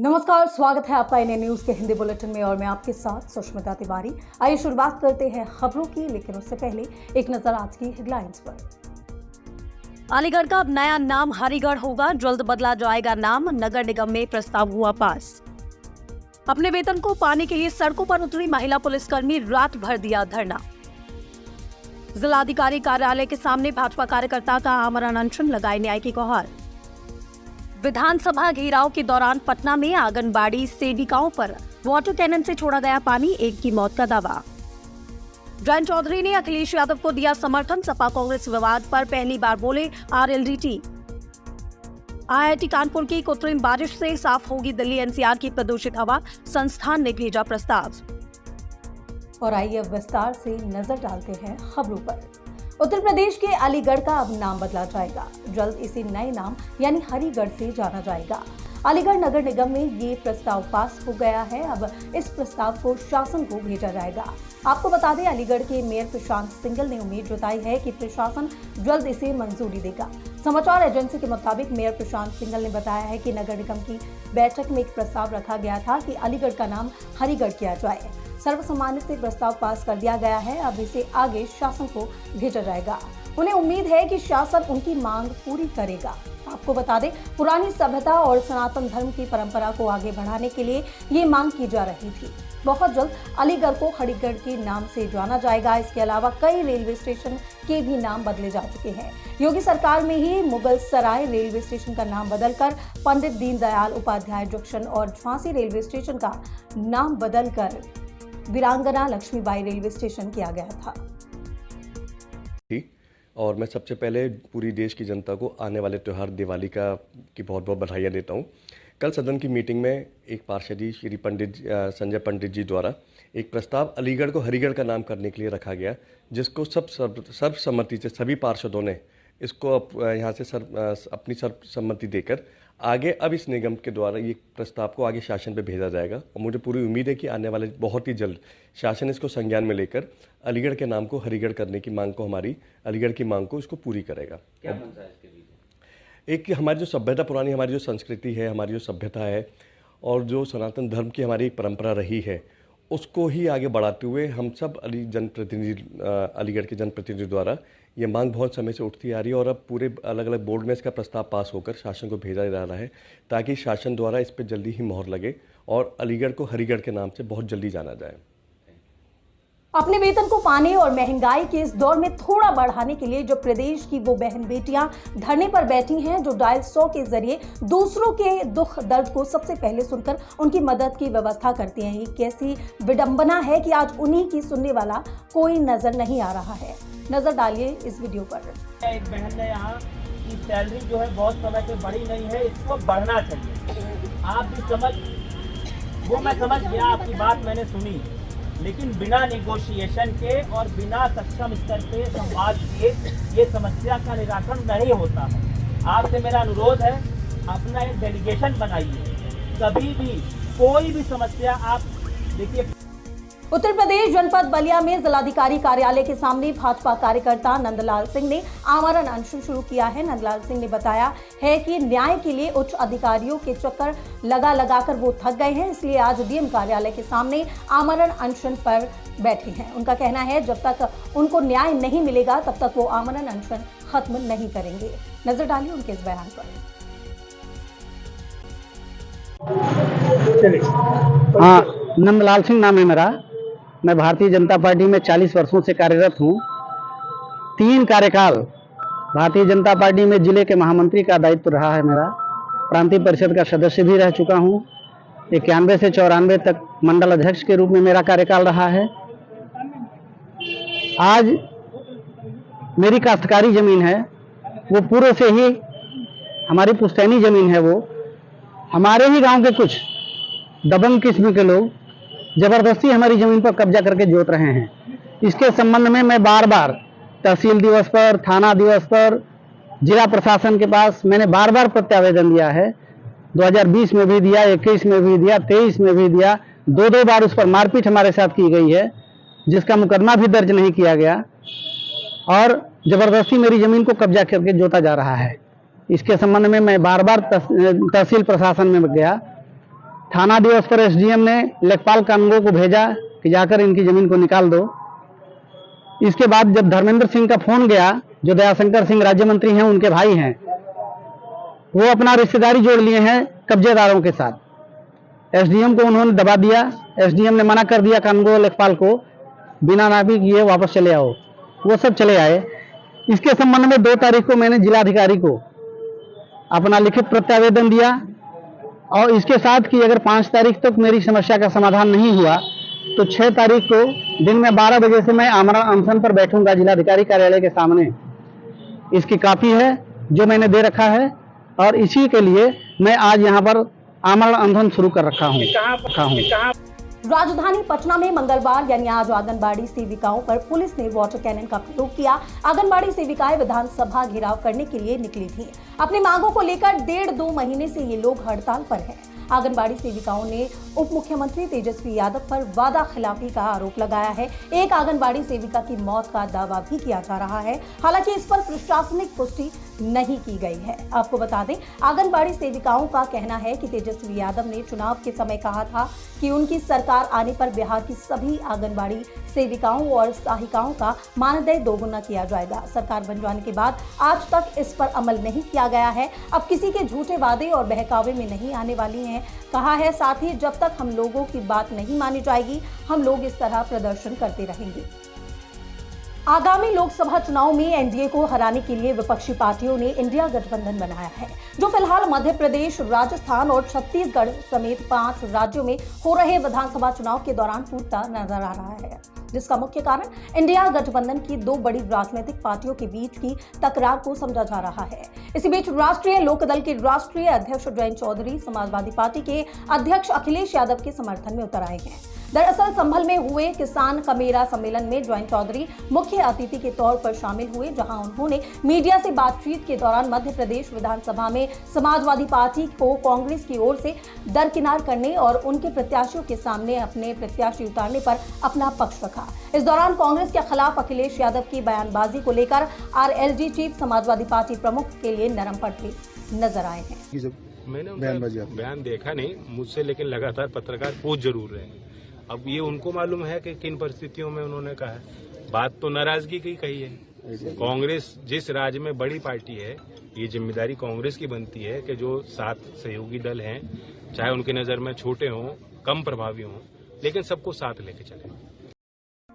नमस्कार, स्वागत है आपका इंडियन न्यूज के हिंदी बुलेटिन में और मैं आपके साथ सुष्मिता तिवारी। आइए शुरुआत करते हैं खबरों की, लेकिन उससे पहले एक नजर आज की हेडलाइंस पर। अलीगढ़ का अब नया नाम हरिगढ़ होगा, जल्द बदला जाएगा नाम, नगर निगम में प्रस्ताव हुआ पास। अपने वेतन को पाने के लिए सड़कों पर उतरी महिला पुलिसकर्मी, रात भर दिया धरना। जिलाधिकारी कार्यालय के सामने भाजपा कार्यकर्ता का आमरण अनशन, लगाए न्याय की गुहार। विधानसभा घेराव के दौरान पटना में आंगनबाड़ी सेविकाओं पर वाटर कैनन से छोड़ा गया पानी, एक की मौत का दावा। जयंत चौधरी ने अखिलेश यादव को दिया समर्थन, सपा कांग्रेस विवाद पर पहली बार बोले आरएलडीटी। आईआईटी कानपुर की कृत्रिम बारिश से साफ होगी दिल्ली एनसीआर की प्रदूषित हवा, संस्थान ने भेजा प्रस्ताव। और आइए अब विस्तार से नजर डालते हैं खबरों पर। उत्तर प्रदेश के अलीगढ़ का अब नाम बदला जाएगा, जल्द इसे नए नाम यानी हरिगढ़ से जाना जाएगा। अलीगढ़ नगर निगम में ये प्रस्ताव पास हो गया है। अब इस प्रस्ताव को शासन को भेजा जाएगा। आपको बता दें, अलीगढ़ के मेयर प्रशांत सिंगल ने उम्मीद जताई है कि प्रशासन जल्द इसे मंजूरी देगा। समाचार एजेंसी के मुताबिक मेयर प्रशांत सिंगल ने बताया है कि नगर निगम की बैठक में एक प्रस्ताव रखा गया था कि अलीगढ़ का नाम हरिगढ़ किया जाए। सर्वसम्मति से प्रस्ताव पास कर दिया गया है। अब इसे आगे शासन को भेजा जाएगा। उन्हें उम्मीद है कि शासन उनकी मांग पूरी करेगा। आपको बता दें, पुरानी सभ्यता और सनातन धर्म की परंपरा को आगे बढ़ाने के लिए ये मांग की जा रही थी। बहुत जल्द अलीगढ़ को हरिगढ़ के नाम से जाना जाएगा। इसके अलावा कई रेलवे स्टेशन के भी नाम बदले जा चुके हैं। योगी सरकार में ही मुगल सराय रेलवे स्टेशन का नाम बदलकर पंडित दीनदयाल उपाध्याय जंक्शन और झांसी रेलवे स्टेशन का नाम बदलकर वीरांगना लक्ष्मीबाई रेलवे स्टेशन किया गया था। और मैं सबसे पहले पूरी देश की जनता को आने वाले त्यौहार दिवाली की बहुत बहुत बधाइयाँ देता हूँ। कल सदन की मीटिंग में एक पार्षद श्री संजय पंडित जी द्वारा एक प्रस्ताव अलीगढ़ को हरिगढ़ का नाम करने के लिए रखा गया, जिसको सर्वसम्मति से सभी पार्षदों ने इसको यहाँ से अपनी सर्वसम्मति देकर आगे अब इस निगम के द्वारा ये प्रस्ताव को आगे शासन पे भेजा जाएगा। और मुझे पूरी उम्मीद है कि आने वाले बहुत ही जल्द शासन इसको संज्ञान में लेकर अलीगढ़ के नाम को हरिगढ़ करने की मांग को, हमारी अलीगढ़ की मांग को, इसको पूरी करेगा। क्या बनता है इसके पीछे? एक हमारी जो सभ्यता, पुरानी हमारी जो संस्कृति है, हमारी जो सभ्यता है और जो सनातन धर्म की हमारी एक परंपरा रही है, उसको ही आगे बढ़ाते हुए हम सब अलीगढ़ के जनप्रतिनिधि द्वारा ये मांग बहुत समय से उठती आ रही है और अब पूरे अलग अलग बोर्ड में इसका प्रस्ताव पास होकर शासन को भेजा जा रहा है, ताकि शासन द्वारा इस पर जल्दी ही मोहर लगे और अलीगढ़ को हरिगढ़ के नाम से बहुत जल्दी जाना जाए। अपने वेतन को पाने और महंगाई के इस दौर में थोड़ा बढ़ाने के लिए जो प्रदेश की वो बहन बेटियां धरने पर बैठी हैं, जो डायल 100 के जरिए दूसरों के दुख दर्द को सबसे पहले सुनकर उनकी मदद की व्यवस्था करती हैं। ये कैसी विडंबना है कि आज उन्हीं की सुनने वाला कोई नजर नहीं आ रहा है। नजर डालिए इस वीडियो पर। एक बहन ने यहाँ की सैलरी जो है बहुत समय से बढ़ी नहीं है, इसको बढ़ना चाहिए। आप भी मैं समझ गया, आपकी बात मैंने सुनी, लेकिन बिना निगोशिएशन के और बिना सक्षम स्तर पे संवाद किए ये समस्या का निराकरण नहीं होता है। आपसे मेरा अनुरोध है, अपना एक डेलीगेशन बनाइए। कभी भी कोई भी समस्या आप देखिए। उत्तर प्रदेश जनपद बलिया में जिलाधिकारी कार्यालय के सामने भाजपा कार्यकर्ता नंदलाल सिंह ने आमरण अनशन शुरू किया है। नंदलाल सिंह ने बताया है कि न्याय के लिए उच्च अधिकारियों के चक्कर लगाकर वो थक गए हैं, इसलिए आज डीएम कार्यालय के सामने आमरण अनशन पर बैठे हैं। उनका कहना है, जब तक उनको न्याय नहीं मिलेगा तब तक वो आमरण अनशन खत्म नहीं करेंगे। नजर डालिए उनके इस बयान पर। हाँ, नंदलाल सिंह नाम है मेरा। मैं भारतीय जनता पार्टी में 40 वर्षों से कार्यरत हूँ। 3 कार्यकाल भारतीय जनता पार्टी में जिले के महामंत्री का दायित्व रहा है मेरा। प्रांतीय परिषद का सदस्य भी रह चुका हूँ। 91 से 94 तक मंडल अध्यक्ष के रूप में मेरा कार्यकाल रहा है। आज मेरी काश्तकारी जमीन है, वो पूर्व से ही हमारी पुश्तैनी जमीन है। वो हमारे ही गांव के कुछ दबंग किस्म के लोग जबरदस्ती हमारी जमीन पर कब्जा करके जोत रहे हैं। इसके संबंध में मैं बार बार तहसील दिवस पर, थाना दिवस पर, जिला प्रशासन के पास मैंने बार बार प्रत्यावेदन दिया है। 2020 में भी दिया, 21 में भी दिया, 23 में भी दिया। 2 बार उस पर मारपीट हमारे साथ की गई है, जिसका मुकदमा भी दर्ज नहीं किया गया और जबरदस्ती मेरी जमीन को कब्जा करके जोता जा रहा है। इसके संबंध में मैं बार बार तहसील प्रशासन में गया थाना दिवस पर एसडीएम ने लेखपाल कानगो को भेजा कि जाकर इनकी जमीन को निकाल दो। इसके बाद जब धर्मेंद्र सिंह का फोन गया, जो दयाशंकर सिंह राज्य मंत्री हैं, उनके भाई हैं, वो अपना रिश्तेदारी जोड़ लिए हैं कब्जेदारों के साथ। एसडीएम को उन्होंने दबा दिया। एसडीएम ने मना कर दिया कानगो लेखपाल को, बिना नापी किए वापस चले आओ। वो सब चले आए। इसके संबंध में 2 तारीख को मैंने जिलाधिकारी को अपना लिखित प्रत्यावेदन दिया और इसके साथ कि अगर 5 तारीख तक मेरी समस्या का समाधान नहीं हुआ तो 6 तारीख को दिन में 12 बजे से मैं आमरण अनशन पर बैठूंगा जिलाधिकारी कार्यालय के सामने। इसकी कॉपी है जो मैंने दे रखा है और इसी के लिए मैं आज यहाँ पर आमरण अनशन शुरू कर रखा हूँ। राजधानी पटना में मंगलवार यानी आज आंगनबाड़ी सेविकाओं पर पुलिस ने वाटर कैनन का प्रयोग किया। आंगनबाड़ी सेविकाएं विधानसभा घेराव करने के लिए निकली थी। अपनी मांगों को लेकर 1.5-2 महीने से ये लोग हड़ताल पर हैं। आंगनबाड़ी सेविकाओं ने उप मुख्यमंत्री तेजस्वी यादव पर वादा खिलाफी का आरोप लगाया है। एक आंगनबाड़ी सेविका की मौत का दावा भी किया जा रहा है। हालांकि इस पर प्रशासनिक पुष्टि नहीं की गई है। आपको बता दें, आंगनबाड़ी सेविकाओं का कहना है कि तेजस्वी यादव ने चुनाव के समय कहा था कि उनकी सरकार आने पर बिहार की सभी आंगनबाड़ी सेविकाओं और सहायिकाओं का मानदेय दोगुना किया जाएगा। सरकार बन जाने के बाद आज तक इस पर अमल नहीं किया गया है। अब किसी के झूठे वादे और बहकावे में नहीं आने वाली हैं, कहा है। साथ ही जब तक हम लोगों की बात नहीं मानी जाएगी, हम लोग इस तरह प्रदर्शन करते रहेंगे। आगामी लोकसभा चुनाव में एनडीए को हराने के लिए विपक्षी पार्टियों ने इंडिया गठबंधन बनाया है, जो फिलहाल मध्य प्रदेश, राजस्थान और छत्तीसगढ़ समेत 5 राज्यों में हो रहे विधानसभा चुनाव के दौरान टूटता नजर आ रहा है, जिसका मुख्य कारण इंडिया गठबंधन की 2 बड़ी राजनीतिक पार्टियों के बीच की तकरार को समझा जा रहा है। इसी बीच राष्ट्रीय लोकदल के राष्ट्रीय अध्यक्ष जयंत चौधरी समाजवादी पार्टी के अध्यक्ष अखिलेश यादव के समर्थन में उतर आए हैं। दरअसल संभल में हुए किसान का मेरा सम्मेलन में जयंत चौधरी मुख्य अतिथि के तौर पर शामिल हुए, जहां उन्होंने मीडिया से बातचीत के दौरान मध्य प्रदेश विधानसभा में समाजवादी पार्टी को कांग्रेस की ओर से दरकिनार करने और उनके प्रत्याशियों के सामने अपने प्रत्याशी उतारने पर अपना पक्ष रखा। इस दौरान कांग्रेस के खिलाफ अखिलेश यादव की बयानबाजी को लेकर आरएलडी चीफ समाजवादी पार्टी प्रमुख के लिए नरम पड़ते नजर आए हैं। मैंने बयान देखा नहीं मुझसे, लेकिन लगातार पत्रकार पूछ जरूर रहे हैं। अब ये उनको मालूम है कि किन परिस्थितियों में उन्होंने कहा है। बात तो नाराजगी की कही है। कांग्रेस जिस राज्य में बड़ी पार्टी है, ये जिम्मेदारी कांग्रेस की बनती है कि जो 7 सहयोगी दल हैं, चाहे उनकी नजर में छोटे हों, कम प्रभावी हों, लेकिन सबको साथ लेके चले।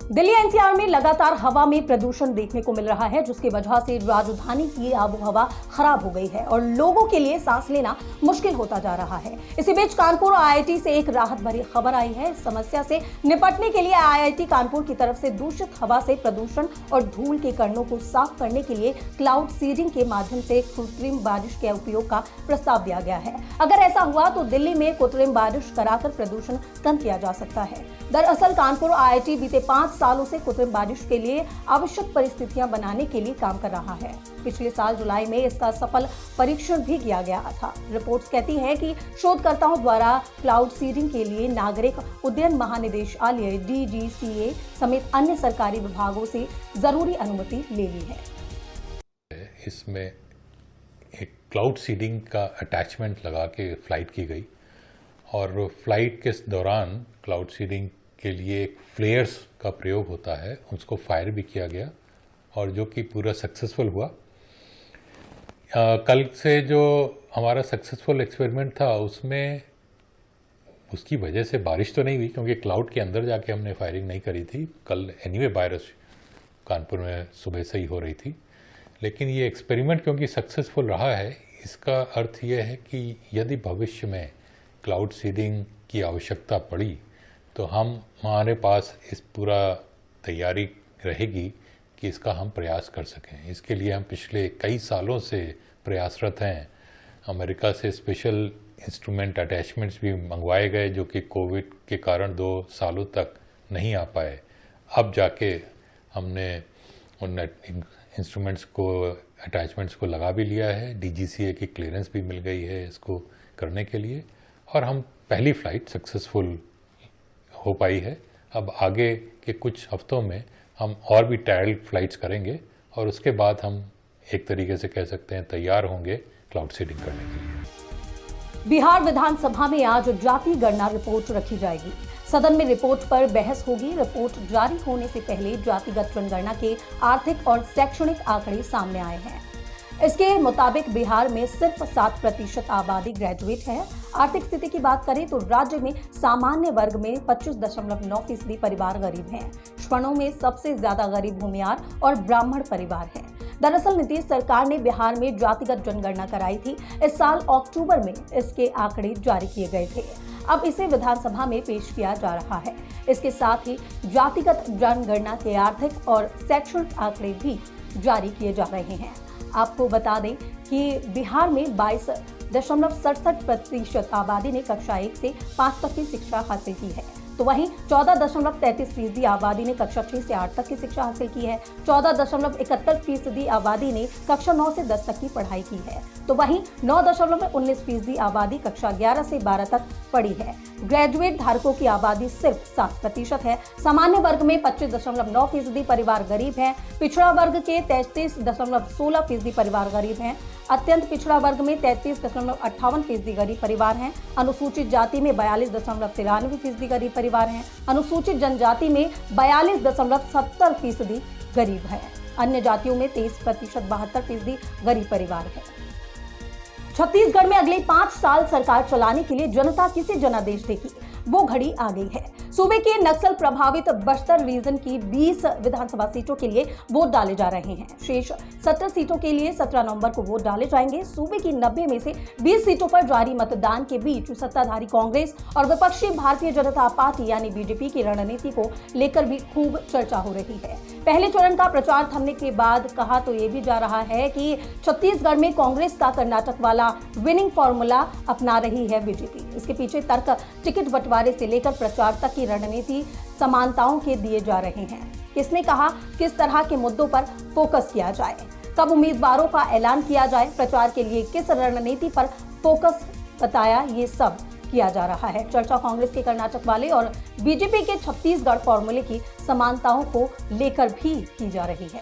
दिल्ली एनसीआर में लगातार हवा में प्रदूषण देखने को मिल रहा है, जिसकी वजह से राजधानी की आबोहवा खराब हो गई है और लोगों के लिए सांस लेना मुश्किल होता जा रहा है। इसी बीच कानपुर आईआईटी से एक राहत भरी खबर आई है। इस समस्या से निपटने के लिए आईआईटी कानपुर की तरफ से दूषित हवा से प्रदूषण और धूल के कणों को साफ करने के लिए क्लाउड सीडिंग के माध्यम से कृत्रिम बारिश के उपयोग का प्रस्ताव दिया गया है। अगर ऐसा हुआ तो दिल्ली में कृत्रिम बारिश कराकर प्रदूषण कम किया जा सकता है। दरअसल कानपुर आईआईटी बीते 5 सालों से कृत्रिम बारिश के लिए आवश्यक परिस्थितियां बनाने के लिए काम कर रहा है। पिछले साल जुलाई में इसका सफल परीक्षण भी किया गया था। रिपोर्ट्स कहती हैं कि शोधकर्ताओं द्वारा क्लाउड सीडिंग के लिए नागरिक उड्डयन महानिदेशालय डीजीसीए समेत अन्य सरकारी विभागों से जरूरी अनुमति ले ली है। इसमें एक क्लाउड सीडिंग का अटैचमेंट लगा के फ्लाइट की गई और फ्लाइट के दौरान क्लाउड सीडिंग के लिए एक फ्लेयर्स का प्रयोग होता है, उसको फायर भी किया गया और जो कि पूरा सक्सेसफुल हुआ। कल से जो हमारा सक्सेसफुल एक्सपेरिमेंट था उसमें उसकी वजह से बारिश तो नहीं हुई, क्योंकि क्लाउड के अंदर जाके हमने फायरिंग नहीं करी थी। कल एनीवे बारिश कानपुर में सुबह से ही हो रही थी, लेकिन ये एक्सपेरिमेंट क्योंकि सक्सेसफुल रहा है, इसका अर्थ ये है कि यदि भविष्य में क्लाउड सीडिंग की आवश्यकता पड़ी तो हमारे पास इस पूरा तैयारी रहेगी कि इसका हम प्रयास कर सकें। इसके लिए हम पिछले कई सालों से प्रयासरत हैं। अमेरिका से स्पेशल इंस्ट्रूमेंट अटैचमेंट्स भी मंगवाए गए, जो कि कोविड के कारण 2 सालों तक नहीं आ पाए। अब जाके हमने उन इंस्ट्रूमेंट्स को, अटैचमेंट्स को लगा भी लिया है। डीजीसीए की क्लियरेंस भी मिल गई है इसको करने के लिए, और हम पहली फ्लाइट सक्सेसफुल हो पाई है। अब आगे के कुछ हफ्तों में हम और भी ट्रायल फ्लाइट्स करेंगे और उसके बाद हम एक तरीके से कह सकते हैं तैयार होंगे क्लाउड सीडिंग करने के लिए। बिहार विधानसभा में आज जाति गणना रिपोर्ट रखी जाएगी। सदन में रिपोर्ट पर बहस होगी। रिपोर्ट जारी होने से पहले जातिगत जनगणना के आर्थिक और शैक्षणिक आंकड़े सामने आए हैं। इसके मुताबिक बिहार में सिर्फ 7% आबादी ग्रेजुएट है। आर्थिक स्थिति की बात करें तो राज्य में सामान्य वर्ग में 25.9% परिवार गरीब हैं। श्रवणों में सबसे ज्यादा गरीब भूमिहार और ब्राह्मण परिवार हैं। दरअसल नीतीश सरकार ने बिहार में जातिगत जनगणना कराई थी। इस साल अक्टूबर में इसके आंकड़े जारी किए गए थे। अब इसे विधानसभा में पेश किया जा रहा है। इसके साथ ही जातिगत जनगणना के आर्थिक और शैक्षणिक आंकड़े भी जारी किए जा रहे हैं। आपको बता दें कि बिहार में 22.67% आबादी ने कक्षा 1 से 5 तक की शिक्षा हासिल की है, तो वहीं 14.33% आबादी ने कक्षा 6 से 8 तक की शिक्षा हासिल की है। 14.71% आबादी ने कक्षा 9 से 10 तक की पढ़ाई की है, तो वहीं 9.19% आबादी कक्षा 11 से 12 तक पढ़ी है। ग्रेजुएट धारकों की आबादी सिर्फ 7% है। सामान्य वर्ग में 25.9% परिवार गरीब है। पिछड़ा वर्ग के 33.16% परिवार गरीब हैं। अत्यंत पिछड़ा वर्ग में 33.58% गरीब परिवार हैं। अनुसूचित जाति में 42.93% गरीब परिवार हैं। अनुसूचित जनजाति में 42.70% गरीब है। अन्य जातियों में 23% 72% गरीब परिवार है। छत्तीसगढ़ में अगले 5 साल सरकार चलाने के लिए जनता किसे जनादेश देगी, वो घड़ी आ गई है। सूबे के नक्सल प्रभावित बस्तर रीजन की 20 विधानसभा सीटों के लिए वोट डाले जा रहे हैं। शेष 17 सीटों के लिए 17 नवंबर को वोट डाले जाएंगे। सूबे की 90 में से 20 सीटों पर जारी मतदान के बीच सत्ताधारी कांग्रेस और विपक्षी भारतीय जनता पार्टी यानी बीजेपी की रणनीति को लेकर भी खूब चर्चा हो रही है। पहले चरण का प्रचार थमने के बाद कहा तो ये भी जा रहा है कि छत्तीसगढ़ में कांग्रेस का कर्नाटक वाला विनिंग फॉर्मूला अपना रही है बीजेपी। इसके पीछे तर्क टिकट बंटवारे से लेकर प्रचार तक की रणनीति समानताओं के दिए जा रहे हैं। किसने कहा किस तरह के मुद्दों पर फोकस किया जाए, कब उम्मीदवारों का ऐलान किया जाए, प्रचार के लिए किस रणनीति पर फोकस बताया, ये सब किया जा रहा है। चर्चा कांग्रेस के कर्नाटक वाले और बीजेपी के छत्तीसगढ़ फॉर्मूले की समानताओं को लेकर भी की जा रही है।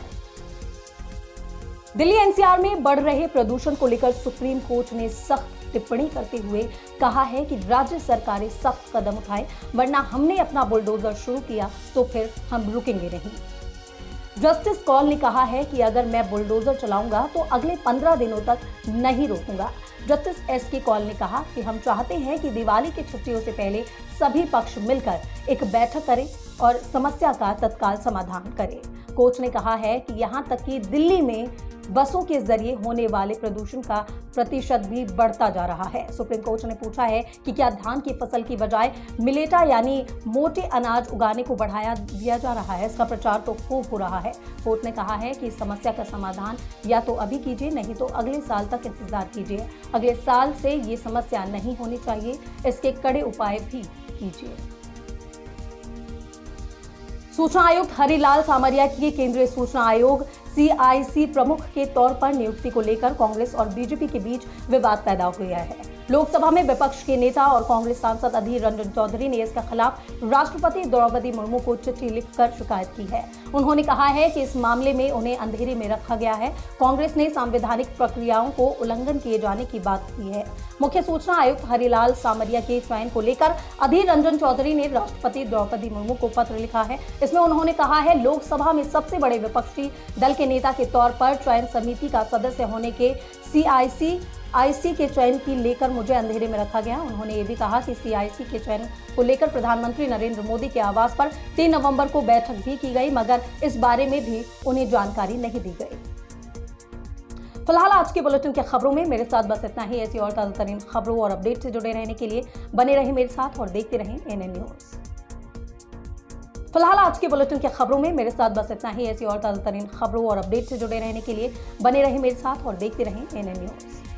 दिल्ली एनसीआर में बढ़ रहे प्रदूषण को लेकर सुप्रीम कोर्ट ने सख्त टिप्पणी करते हुए कहा है कि राज्य सरकारें सख्त कदम उठाएं, वरना हमने अपना बुलडोजर शुरू किया तो फिर हम रुकेंगे नहीं। जस्टिस कौल ने कहा है कि अगर मैं बुलडोजर चलाऊंगा तो अगले 15 दिनों तक नहीं रोकूंगा। Justice SK. कौल ने कहा कि हम चाहते हैं कि दिवाली की छुट्टियों से पहले सभी पक्ष मिलकर एक बैठक करें और समस्या का तत्काल समाधान करें। कोर्ट ने कहा है कि यहां तक कि दिल्ली में बसों के जरिए होने वाले प्रदूषण का प्रतिशत भी बढ़ता जा रहा है। सुप्रीम कोर्ट ने पूछा है कि क्या धान की फसल की बजाय मिलेटा यानी मोटे अनाज उगाने को बढ़ाया दिया जा रहा है। इसका प्रचार तो खूब हो रहा है। कोर्ट ने कहा है कि इस समस्या का समाधान या तो अभी कीजिए, नहीं तो अगले साल तक इंतजार कीजिए। अगले साल से ये समस्या नहीं होनी चाहिए, इसके कड़े उपाय भी कीजिए। सूचना आयुक्त हरिलाल सामरिया की केंद्रीय सूचना आयोग CIC प्रमुख के तौर पर नियुक्ति को लेकर कांग्रेस और बीजेपी के बीच विवाद पैदा हो गया है। लोकसभा में विपक्ष के नेता और कांग्रेस सांसद अधीर रंजन चौधरी ने इसके खिलाफ राष्ट्रपति द्रौपदी मुर्मू को चिट्ठी लिखकर शिकायत की है। उन्होंने कहा है कि इस मामले में उन्हें अंधेरे में रखा गया है। कांग्रेस ने संवैधानिक प्रक्रियाओं को उल्लंघन किए जाने की बात की है। मुख्य सूचना आयुक्त हरिलाल सामरिया के चयन को लेकर अधीर रंजन चौधरी ने राष्ट्रपति द्रौपदी मुर्मू को पत्र लिखा है। इसमें उन्होंने कहा है, लोकसभा में सबसे बड़े विपक्षी दल के नेता के तौर पर चयन समिति का सदस्य होने के CIC के चयन की लेकर मुझे अंधेरे में रखा गया। उन्होंने ये भी कहा कि CIC के चयन को लेकर प्रधानमंत्री नरेंद्र मोदी के आवास पर 3 नवंबर को बैठक भी की गई, मगर इस बारे में भी उन्हें जानकारी नहीं दी गई। फिलहाल आज के बुलेटिन के खबरों में मेरे साथ बस इतना ही। ऐसी और ताजा तरीन खबरों और अपडेट से जुड़े रहने के लिए बने रहे मेरे साथ और देखते रहें NN न्यूज। फिलहाल आज के बुलेटिन के खबरों में मेरे साथ बस इतना ही। ऐसी और ताजा तरीन खबरों और अपडेट से जुड़े रहने के लिए बने रहे मेरे साथ और देखते रहें NN न्यूज।